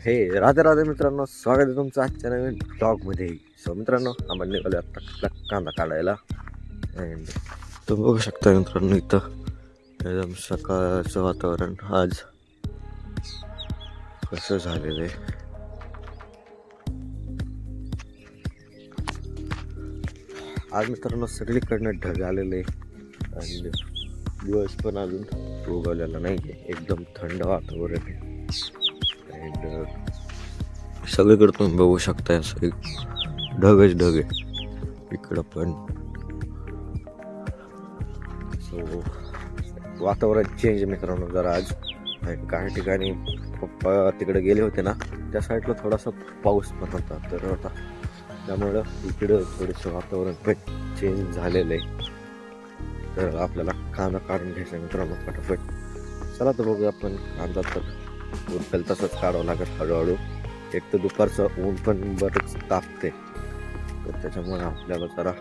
हे राधे राधे मित्रांनो, स्वागत आहे तुमचं आजच्या नवीन ब्लॉगमध्ये. सो मित्रांनो, आपण निघालो आता कांदा काढायला. अँड तुम्ही बघू शकता मित्रांनो, इथं एकदम सकाळचं वातावरण आज कसं झालेलं आहे. आज मित्रांनो सगळीकडनं ढग आलेले आणि दिवस पण अजून उगवलेला नाही आहे. एकदम थंड वातावरण आहे. अँड सगळीकडे तुम्ही बघू शकता असं एक ढगच ढग आहे इकडं पण. सो वातावरण चेंज मित्रांनो जरा आज. काही ठिकाणी पप्पा तिकडे गेले होते ना, त्या साईडला थोडासा पाऊस पण होता, तर आता त्यामुळं इकडं थोडंसं वातावरण पण चेंज झालेलं आहे. तर आपल्याला कांदा काढून घ्यायचा मित्रांनो फटाफट. चला तर बघूया आपण. कांदा तर उरकेल तसंच काढावं लागेल हळूहळू. एक तर दुपारचं ऊन पण बरंच तापते, तर त्याच्यामुळे आपल्याला जरा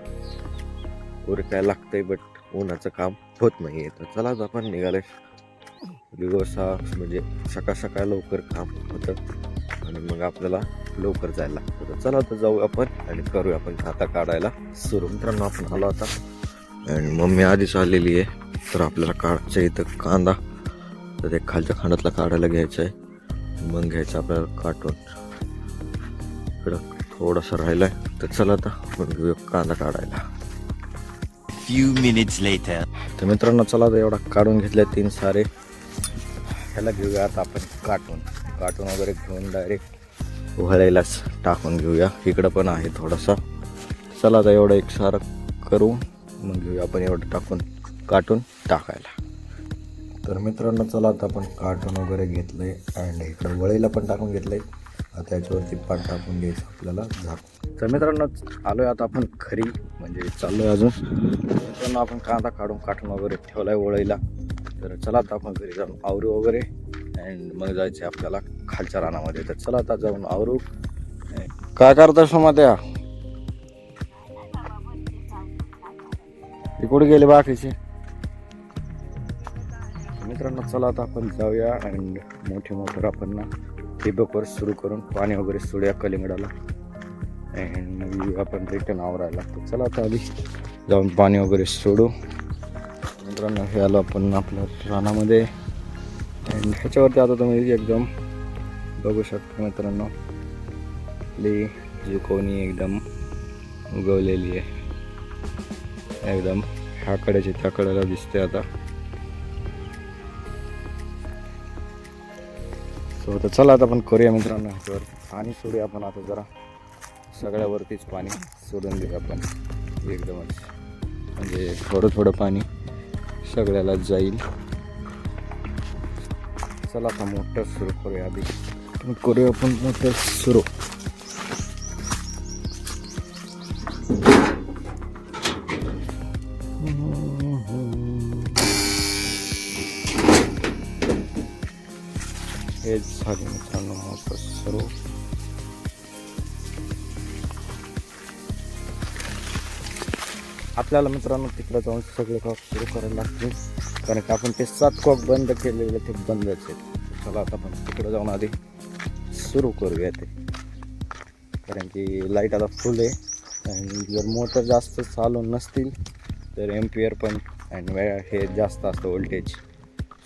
उरकायला लागतंय, बट उन्हाचं काम होत नाही आहे. तर चला तर आपण निघाले. दिवसा म्हणजे सकाळ सकाळ लवकर काम होतं आणि मग आपल्याला लवकर जायला लागतं. तर चला तर जाऊ आपण आणि करूया आपण कांदा काढायला सुरू. मित्रांनो आपण आलो आता आणि मम्मी आधीच आलेली आहे. तर आपल्याला काढायचं इथं कांदा. तर ते खालच्या खांडातला काढायला घ्यायचं आहे, मग घ्यायचं आपल्याला काटून. इकडं थोडंसं राहिलं आहे, तर चला आता आपण घेऊया कांदा काढायला. Few minutes later. तर मित्रांनो चला तर एवढा काढून घेतल्या 3 सारे. ह्याला घेऊया आता आपण काटून वगैरे घेऊन डायरेक्ट वळायलाच टाकून घेऊया. इकडं पण आहे थोडासा. चला आता एवढं एक सारं करू, मग घेऊया आपण एवढं काटून टाकायला. तर मित्रांनो चला आता आपण काटून वगैरे घेतलं आहे आणि इकडं वळीला पण टाकून घेतलं आहे. आता याच्यावरती पान टाकून घ्यायचं आपल्याला झाकून. तर मित्रांनो आलो आहे आता आपण घरी, म्हणजे चाललो आहे अजून. मित्रांनो आपण कांदा काटून वगैरे ठेवला आहे वळीला. तर चला आता आपण घरी जाऊन आवरू वगैरे अँड मग जायचं आहे आपल्याला खालच्या रानामध्ये. तर चला आता जाऊन आवरू. काय करता सोमात्या? कुठे गेले बाकीचे? मित्रांनो चला आता आपण जाऊया अँड मोठे मोटर आपण ना ठिबकवर सुरू करून पाणी वगैरे सोडूया कलिंगडाला अँड मग आपण रिटर्न आवरायला लागतो. चला आता आधी जाऊन पाणी वगैरे सोडू. मित्रांनो हे आलो आपण आपल्या रानामध्ये अँड ह्याच्यावरती आता तुम्ही एकदम बघू शकता मित्रांनो, आपली जी कोणी एकदम उगवलेली आहे, एकदम ह्या कडेची त्या कडेला दिसते आता. सो तर चला आता आपण करूया मित्रांनो, ह्याच्यावर पाणी सोडूया आपण आता. जरा सगळ्यावरतीच पाणी सोडून देऊया आपण एकदमच, म्हणजे थोडं पाणी सगळ्याला जाईल. चला आता मोटर सुरू करूया. आधी करूया आपण मोटर सुरू. हेच झाले मित्रांनो मोटर सुरू. आपल्याला मित्रांनो तिकडं जाऊन सगळे कॉक सुरू करायला लागतील, कारण की आपण ते 7 कॉक बंद केलेले ते बंदच आहेत. चला आता आपण तिकडं जाऊन आधी सुरू करूया ते, कारण की लाईट आता फुल आहे. आणि जर मोटर जास्त चालू नसतील तर एम्पियर पण आणि हे जास्त असतं व्होल्टेज.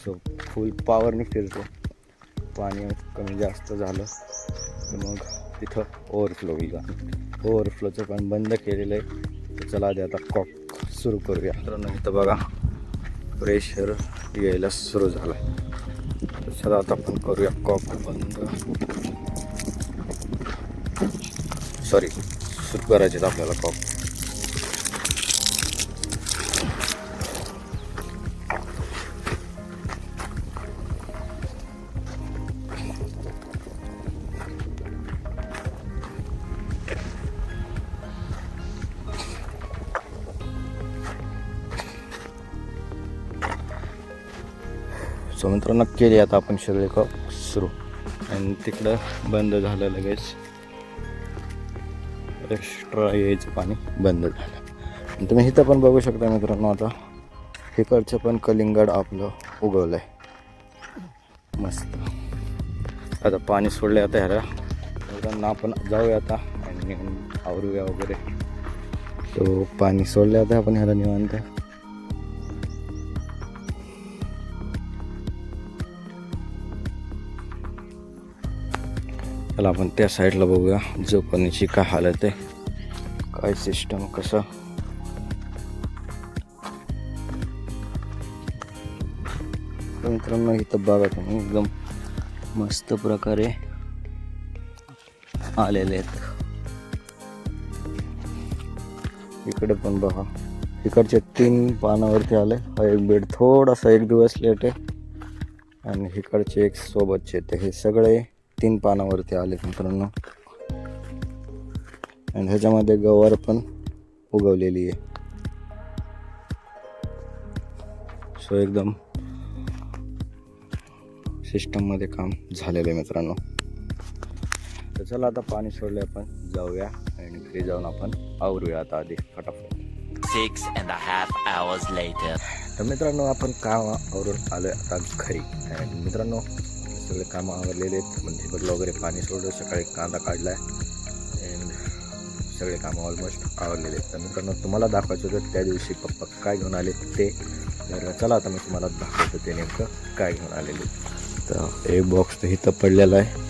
सो फुल पॉवरने फिरतो. पाणी कमी जास्त झालं तर मग तिथं ओव्हरफ्लो होईल. ओव्हरफ्लोचं पण बंद केलेलं आहे. तर चला आधी आता कॉक सुरू करूया. मित्रांनो इथं बघा प्रेशर यायला सुरू झालं आहे. तर चला आता आपण करूया कॉक बंद. सॉरी, सुरू करायचे आहेत आपल्याला कॉक. सो मित्रांनो केली आता आपण सगळे कॉक सुरू आणि तिकडं बंद झालं लगेच. एक्स्ट्रा यायचं पाणी बंद झालं. आणि तुम्ही इथं पण बघू शकता मित्रांनो, आता इकडचं पण कलिंगड आपलं उगवलं आहे मस्त. आता पाणी सोडले आता ह्याला त्यांना आपण जाऊया आता आणि आवरूया वगैरे. तो पाणी सोडले आता आपण ह्याला निवांत. त्याला आपण त्या साईडला बघूया जो पाण्याची काय हालत आहे, काय सिस्टम कसं. मित्रांनो इथं बघा तुम्ही एकदम मस्त प्रकारे आलेले आहेत. इकडे पण बघा, इकडचे 3 पानावरती आले. हा एक बेड थोडासा एक दिवस लेट आहे आणि इकडचे एक सोबतचे ते हे सगळे 3 पानावरती आले मित्रांनो. आणि ह्याच्यामध्ये गवार पण उगवलेली आहे. सो एकदम सिस्टममध्ये काम झालेलं आहे मित्रांनो. तर चला आता पाणी सोडले आपण जाऊया आणि घरी जाऊन आपण आवरूया आता आधी फटाफट. 6.5 hours later. तर मित्रांनो आपण काम आवरून आलो आहे आता घरी. आणि मित्रांनो सगळे कामं आवरलेले आहेत. म्हणजे तिकडलं वगैरे पाणी सोडलं, सकाळी कांदा काढला आहे अँड सगळे कामं ऑलमोस्ट आवरलेले आहेत. तर मित्रांनो तुम्हाला दाखवायचं होतं त्या दिवशी पप्पा काय घेऊन आले ते. तर चला आता मी तुम्हाला दाखवतो ते नेमकं काय घेऊन आलेले. तर एक बॉक्स तर इथं पडलेला आहे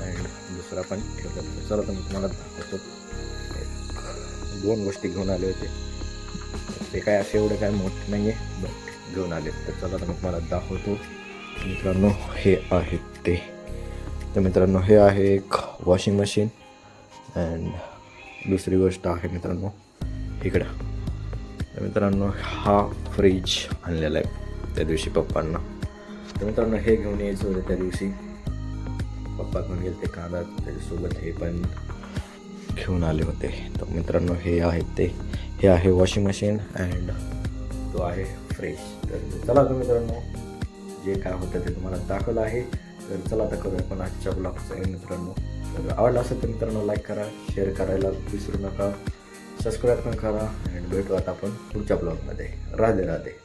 अँड दुसरा पण ठेवला. तर चला तर मी तुम्हाला दाखवतो. 2 गोष्टी घेऊन आले होते. ते काय असे एवढे काय मोठे नाही आहे बट घेऊन आले. तर चला तर मी तुम्हाला दाखवतो. मित्रांनो हे आहेत ते. तर मित्रांनो हे आहे एक वॉशिंग मशीन अँड दुसरी गोष्ट आहे मित्रांनो इकडं. तर मित्रांनो हा फ्रीज आणलेला आहे त्या दिवशी पप्पांना. तर मित्रांनो हे घेऊन यायचं होतं त्या दिवशी. पप्पा घेऊन गेले ते कांदा, त्याच्यासोबत हे पण घेऊन आले होते. तर मित्रांनो हे आहेत ते. हे आहे वॉशिंग मशीन अँड तो आहे फ्रीज. तर चला तर मित्रांनो जे काय होतं ते तुम्हाला दाखवलं आहे. तर चला आता करूया आपण आजच्या ब्लॉगचं मित्रांनो. तर आवडला असेल तर मित्रांनो लाईक करा, शेअर करायला विसरू नका, सबस्क्राईब पण करा अँड भेटू आता आपण पुढच्या ब्लॉगमध्ये. राधे राधे.